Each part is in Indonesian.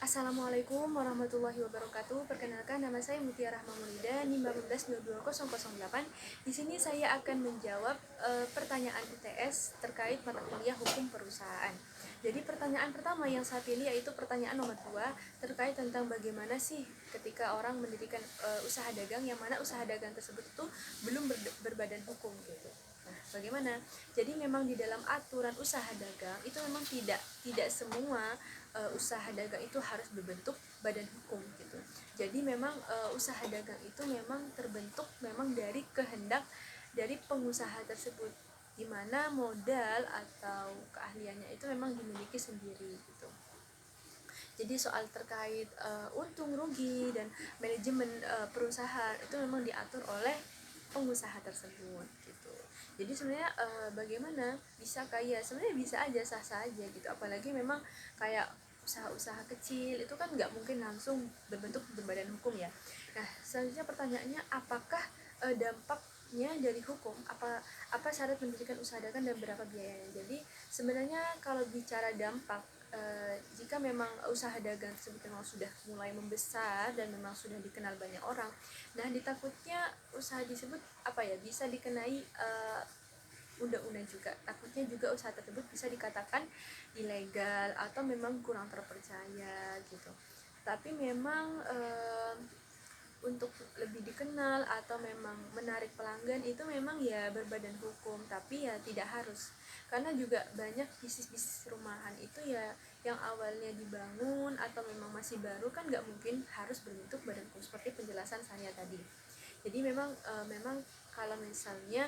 Assalamualaikum warahmatullahi wabarakatuh. Perkenalkan, nama saya Mutia Rahma Maulida, NIM 1822008. Di sini saya akan menjawab pertanyaan UTS terkait mata kuliah hukum perusahaan. Jadi pertanyaan pertama yang saya pilih yaitu pertanyaan nomor 2 terkait tentang bagaimana sih ketika orang mendirikan usaha dagang, yang mana usaha dagang tersebut itu belum berbadan hukum gitu. Nah, bagaimana? Jadi memang di dalam aturan usaha dagang itu memang tidak semua usaha dagang itu harus berbentuk badan hukum gitu. Jadi memang usaha dagang itu memang terbentuk memang dari kehendak dari pengusaha tersebut, di mana modal atau keahliannya itu memang dimiliki sendiri gitu. Jadi soal terkait untung rugi dan manajemen perusahaan itu memang diatur oleh pengusaha tersebut gitu. Jadi sebenarnya bagaimana bisa kaya, sebenarnya bisa aja, sah-sah aja gitu. Apalagi memang kayak usaha-usaha kecil itu kan nggak mungkin langsung berbentuk berbadan hukum ya. Nah, selanjutnya pertanyaannya, apakah dampaknya dari hukum, apa syarat mendirikan usaha dagang dan berapa biayanya? Jadi sebenarnya kalau bicara dampak, jika memang usaha dagang tersebut memang sudah mulai membesar dan memang sudah dikenal banyak orang, nah ditakutnya usaha tersebut bisa dikenai undang-undang juga. Takutnya juga usaha tersebut bisa dikatakan ilegal atau memang kurang terpercaya gitu. Tapi memang untuk lebih dikenal atau memang menarik pelanggan itu memang ya berbadan hukum, tapi ya tidak harus, karena juga banyak bisnis-bisnis rumahan itu ya yang awalnya dibangun atau memang masih baru kan nggak mungkin harus berbentuk badan hukum seperti penjelasan saya tadi. Jadi memang kalau misalnya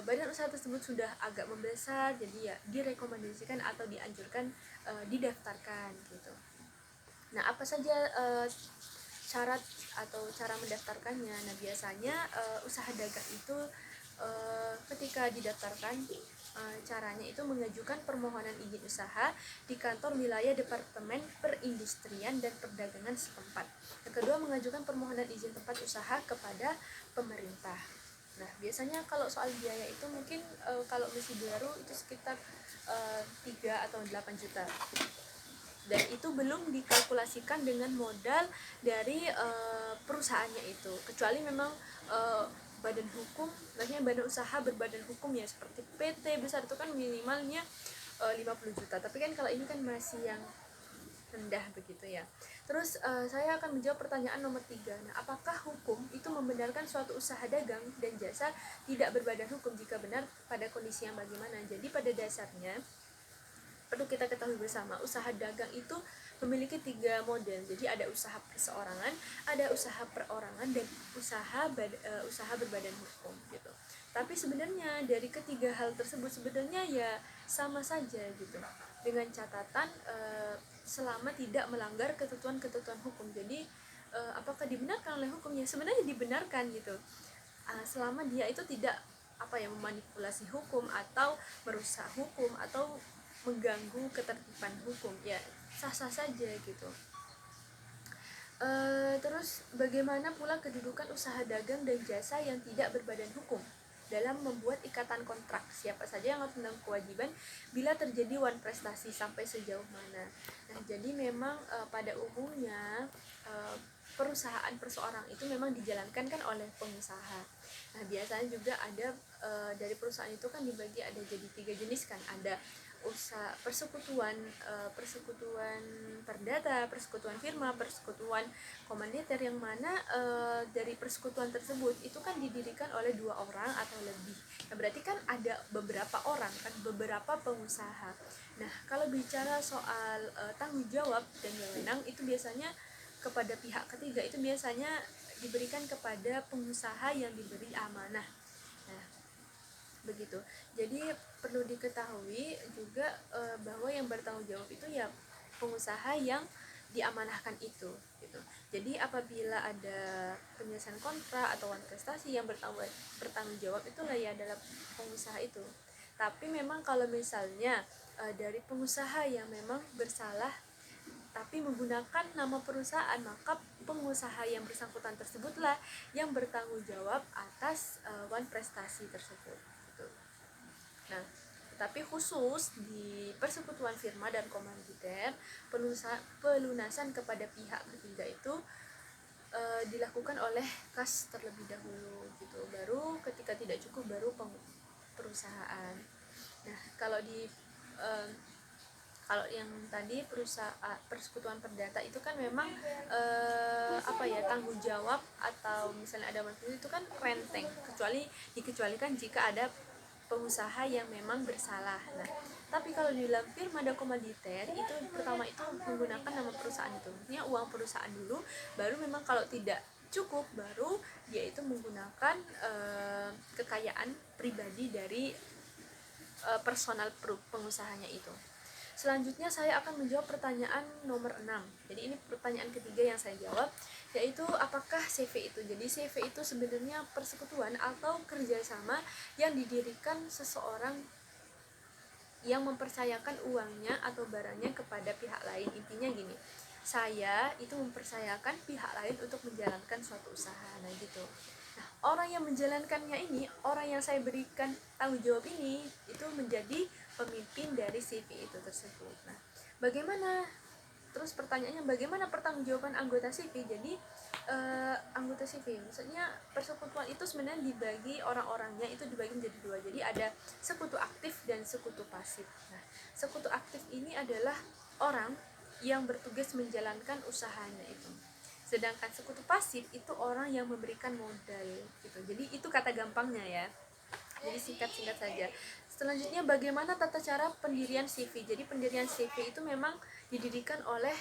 badan usaha tersebut sudah agak membesar, jadi ya direkomendasikan atau dianjurkan didaftarkan gitu. Nah, apa saja syarat atau cara mendaftarkannya? Nah, biasanya usaha dagang itu ketika didaftarkan, caranya itu mengajukan permohonan izin usaha di kantor wilayah Departemen Perindustrian dan Perdagangan setempat. Yang kedua, mengajukan permohonan izin tempat usaha kepada pemerintah. Nah, biasanya kalau soal biaya itu mungkin kalau masih baru itu sekitar 3 atau 8 juta. Dan itu belum dikalkulasikan dengan modal dari perusahaannya itu, kecuali memang badan hukum, maksudnya badan usaha berbadan hukum ya, seperti PT besar itu kan minimalnya 50 juta, tapi kan kalau ini kan masih yang rendah begitu ya. Terus saya akan menjawab pertanyaan nomor 3. Nah, apakah hukum itu membenarkan suatu usaha dagang dan jasa tidak berbadan hukum? Jika benar, pada kondisi yang bagaimana? Jadi pada dasarnya perlu kita ketahui bersama, usaha dagang itu memiliki 3 model. Jadi ada usaha perseorangan, ada usaha perorangan, dan usaha berbadan hukum gitu. Tapi sebenarnya dari ketiga hal tersebut sebenarnya ya sama saja gitu, dengan catatan selama tidak melanggar ketentuan-ketentuan hukum. Jadi apakah dibenarkan oleh hukumnya? Sebenarnya dibenarkan gitu, selama dia itu tidak memanipulasi hukum atau merusak hukum atau mengganggu ketertiban hukum, ya sah-sah saja gitu. Terus bagaimana pula kedudukan usaha dagang dan jasa yang tidak berbadan hukum dalam membuat ikatan kontrak? Siapa saja yang harus menanggung kewajiban bila terjadi wan prestasi, sampai sejauh mana? Nah, jadi memang pada umumnya perusahaan perseorang itu memang dijalankan kan oleh pengusaha. Nah, biasanya juga ada dari perusahaan itu kan dibagi ada jadi 3 jenis kan, ada usaha persekutuan, persekutuan perdata, persekutuan firma, persekutuan komanditer, yang mana dari persekutuan tersebut itu kan didirikan oleh 2 orang atau lebih. Nah, berarti kan ada beberapa orang kan, beberapa pengusaha. Nah, kalau bicara soal tanggung jawab dan wewenang itu biasanya kepada pihak ketiga, itu biasanya diberikan kepada pengusaha yang diberi amanah. Nah, begitu. Jadi perlu diketahui juga bahwa yang bertanggung jawab itu ya pengusaha yang diamanahkan itu gitu. Jadi apabila ada penyelesaian kontrak atau wan prestasi, yang bertanggung jawab itulah ya adalah pengusaha itu. Tapi memang kalau misalnya dari pengusaha yang memang bersalah tapi menggunakan nama perusahaan, maka pengusaha yang bersangkutan tersebutlah yang bertanggung jawab atas wan prestasi tersebut gitu. Nah, tapi khusus di persekutuan firma dan komanditer pelunasan kepada pihak ketiga itu dilakukan oleh kas terlebih dahulu gitu, baru ketika tidak cukup baru perusahaan. Nah eh, kalau yang tadi perusahaan persekutuan perdata itu kan memang tanggung jawab atau misalnya ada manfaat itu kan renteng, dikecualikan jika ada pengusaha yang memang bersalah. Nah, tapi kalau di dalam firma dan komanditer itu pertama itu menggunakan nama perusahaan itu, artinya uang perusahaan dulu, baru memang kalau tidak cukup baru dia itu menggunakan kekayaan pribadi dari personal pengusahanya itu. Selanjutnya saya akan menjawab pertanyaan nomor 6. Jadi ini pertanyaan ketiga yang saya jawab, yaitu apakah CV itu? Jadi CV itu sebenarnya persekutuan atau kerjasama yang didirikan seseorang yang mempercayakan uangnya atau barangnya kepada pihak lain. Intinya gini, saya itu mempercayakan pihak lain untuk menjalankan suatu usaha. Nah gitu. Nah, orang yang menjalankannya ini, orang yang saya berikan tanggung jawab ini, itu menjadi pemimpin dari CV itu tersebut. Nah, bagaimana? Terus pertanyaannya bagaimana pertanggungjawaban anggota CV? Jadi anggota CV, maksudnya persekutuan itu sebenarnya dibagi orang-orangnya itu dibagi menjadi dua. Jadi ada sekutu aktif dan sekutu pasif. Nah, sekutu aktif ini adalah orang yang bertugas menjalankan usahanya itu. Sedangkan sekutu pasif itu orang yang memberikan modal gitu. Jadi itu kata gampangnya ya. Jadi singkat-singkat saja. Selanjutnya bagaimana tata cara pendirian CV. Jadi pendirian CV itu memang didirikan oleh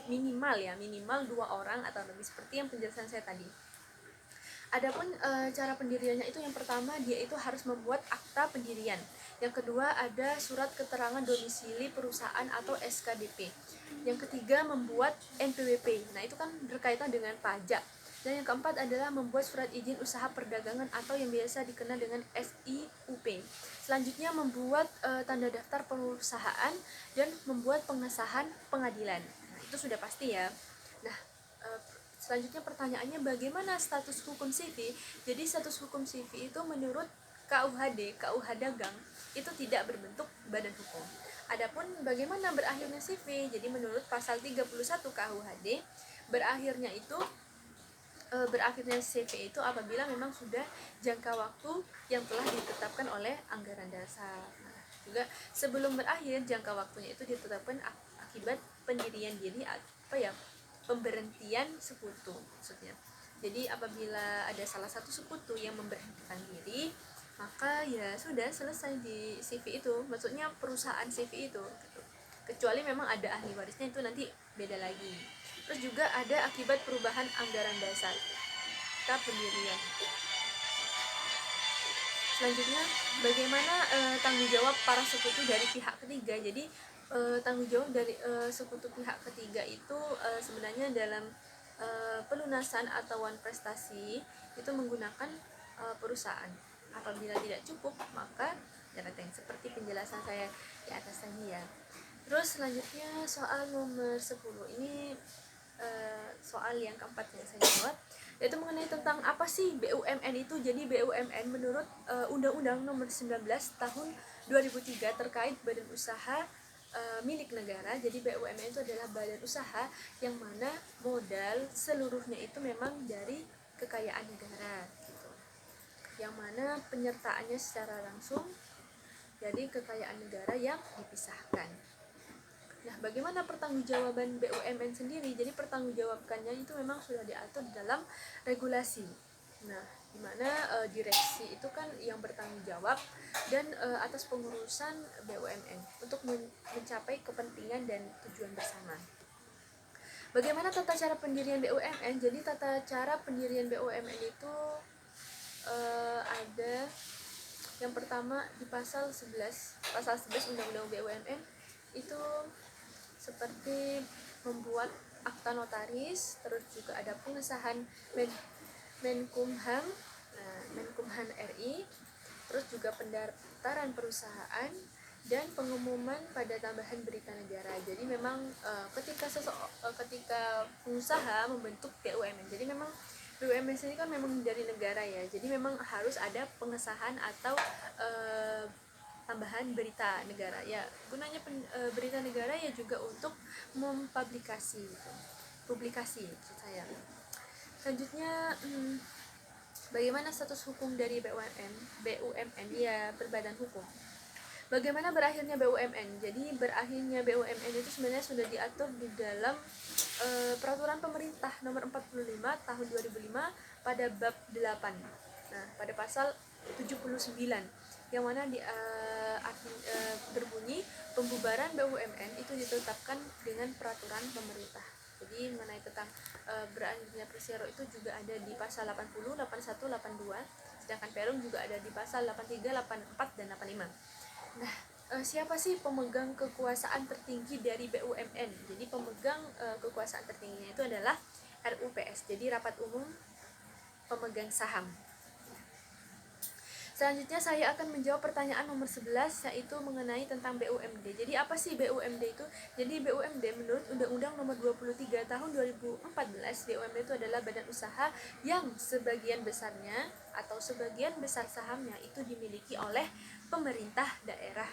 minimal 2 orang atau lebih, seperti yang penjelasan saya tadi. Adapun cara pendiriannya itu yang pertama dia itu harus membuat akta pendirian. Yang kedua ada surat keterangan domisili perusahaan atau SKDP. Yang ketiga membuat NPWP. Nah, itu kan berkaitan dengan pajak. Dan yang keempat adalah membuat surat izin usaha perdagangan atau yang biasa dikenal dengan SIUP. Selanjutnya membuat tanda daftar perusahaan dan membuat pengesahan pengadilan. Nah, itu sudah pasti ya. Nah, selanjutnya pertanyaannya bagaimana status hukum CV? Jadi status hukum CV itu menurut KUH Dagang itu tidak berbentuk badan hukum. Adapun bagaimana berakhirnya CV? Jadi menurut pasal 31 KUHD berakhirnya CV itu apabila memang sudah jangka waktu yang telah ditetapkan oleh anggaran dasar. Nah, juga sebelum berakhir jangka waktunya itu ditetapkan akibat pendirian diri pemberhentian sekutu maksudnya. Jadi apabila ada salah satu sekutu yang memberhentikan diri, maka ya sudah selesai di CV itu, maksudnya perusahaan CV itu gitu. Kecuali memang ada ahli warisnya, itu nanti beda lagi. Terus juga ada akibat perubahan anggaran dasar pendirian. Selanjutnya bagaimana tanggung jawab para sekutu dari pihak ketiga. Jadi tanggung jawab dari sekutu pihak ketiga itu sebenarnya dalam pelunasan atau prestasi itu menggunakan perusahaan. Apabila tidak cukup maka yang seperti penjelasan saya di atas tadi ya. Terus selanjutnya soal nomor 10 ini soal yang keempat yang saya jawab, yaitu mengenai tentang apa sih BUMN itu. Jadi BUMN menurut Undang-Undang Nomor 19 Tahun 2003 terkait badan usaha milik negara. Jadi BUMN itu adalah badan usaha yang mana modal seluruhnya itu memang dari kekayaan negara gitu. Yang mana penyertaannya secara langsung dari kekayaan negara yang dipisahkan. Nah, bagaimana pertanggungjawaban BUMN sendiri? Jadi pertanggungjawabannya itu memang sudah diatur dalam regulasi. Nah, di mana direksi itu kan yang bertanggung jawab dan atas pengurusan BUMN untuk mencapai kepentingan dan tujuan bersama. Bagaimana tata cara pendirian BUMN? Jadi tata cara pendirian BUMN itu ada yang pertama di pasal 11 Undang-Undang BUMN itu seperti membuat akta notaris, terus juga ada pengesahan Menkumham RI, terus juga pendaftaran perusahaan dan pengumuman pada tambahan berita negara. Jadi memang ketika pengusaha membentuk BUMN, jadi memang BUMN sendiri kan memang dari negara ya, jadi memang harus ada pengesahan atau tambahan berita negara. Ya, gunanya berita negara ya juga untuk mempublikasi gitu. Publikasi maksud saya. Selanjutnya, bagaimana status hukum dari BUMN? BUMN ya berbadan hukum. Bagaimana berakhirnya BUMN? Jadi berakhirnya BUMN itu sebenarnya sudah diatur di dalam peraturan pemerintah nomor 45 tahun 2005 pada bab 8. Nah, pada pasal 79 yang mana berbunyi pembubaran BUMN itu ditetapkan dengan peraturan pemerintah. Jadi mengenai tentang berakhirnya Persero itu juga ada di pasal 80, 81, 82, sedangkan Perum juga ada di pasal 83, 84 dan 85. Nah, siapa sih pemegang kekuasaan tertinggi dari BUMN? Jadi pemegang kekuasaan tertingginya itu adalah RUPS, jadi Rapat Umum Pemegang Saham. Selanjutnya saya akan menjawab pertanyaan nomor 11, yaitu mengenai tentang BUMD. Jadi apa sih BUMD itu? Jadi BUMD menurut Undang-Undang Nomor 23 Tahun 2014, BUMD itu adalah badan usaha yang sebagian besarnya atau sebagian besar sahamnya itu dimiliki oleh pemerintah daerah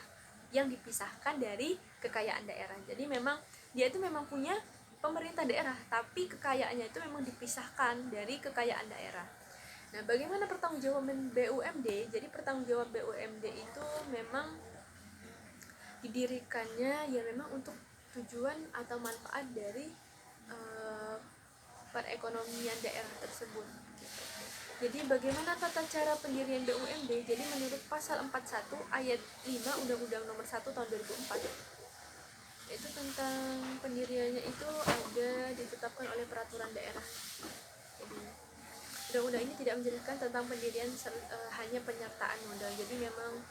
yang dipisahkan dari kekayaan daerah. Jadi memang dia itu memang punya pemerintah daerah, tapi kekayaannya itu memang dipisahkan dari kekayaan daerah. Nah, bagaimana pertanggungjawaban BUMD? Jadi pertanggungjawab BUMD itu memang didirikannya ya memang untuk tujuan atau manfaat dari perekonomian daerah tersebut. Jadi bagaimana tata cara pendirian BUMD? Jadi menurut pasal 41 ayat 5 Undang-Undang Nomor 1 Tahun 2004 itu tentang pendiriannya itu ada ditetapkan oleh peraturan daerah. Jadi undang-undang ini tidak menjelaskan tentang pendirian hanya penyertaan modal. Jadi memang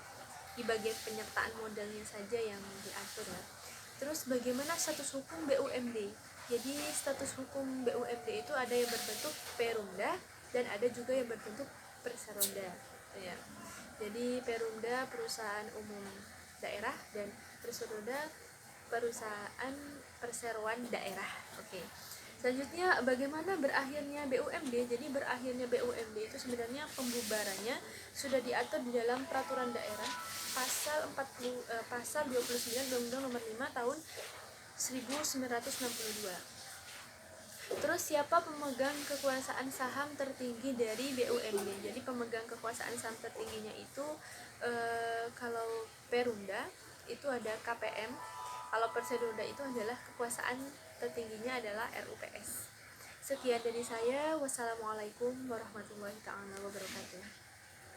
di bagian penyertaan modalnya saja yang diatur ya. Terus bagaimana status hukum BUMD? Jadi status hukum BUMD itu ada yang berbentuk Perumda dan ada juga yang berbentuk Perseroda ya. Jadi Perumda perusahaan umum daerah dan Perseroda perusahaan perseroan daerah. Oke. Selanjutnya bagaimana berakhirnya BUMD? Jadi berakhirnya BUMD itu sebenarnya pembubarannya sudah diatur di dalam peraturan daerah pasal 29 Undang-Undang Nomor 5 Tahun 1962. Terus siapa pemegang kekuasaan saham tertinggi dari BUMD? Jadi pemegang kekuasaan saham tertingginya itu kalau Perumda itu ada KPM, kalau Perseroda itu adalah kekuasaan tertingginya adalah RUPS. Sekian dari saya. Wassalamualaikum warahmatullahi wabarakatuh.